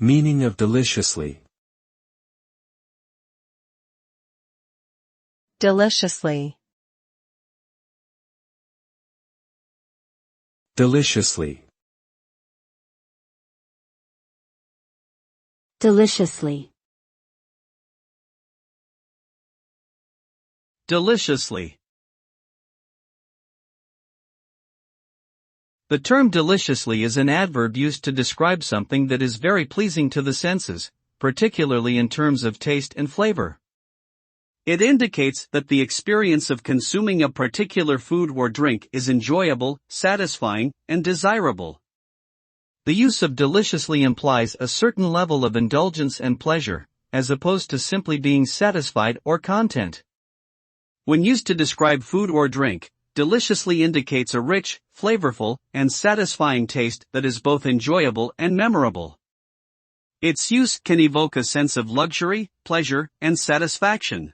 Meaning of deliciously. Deliciously. Deliciously. Deliciously. Deliciously. The term deliciously is an adverb used to describe something that is very pleasing to the senses, particularly in terms of taste and flavor. It indicates that the experience of consuming a particular food or drink is enjoyable, satisfying, and desirable. The use of deliciously implies a certain level of indulgence and pleasure, as opposed to simply being satisfied or content. When used to describe food or drink, deliciously indicates a rich, flavorful, and satisfying taste that is both enjoyable and memorable. Its use can evoke a sense of luxury, pleasure, and satisfaction.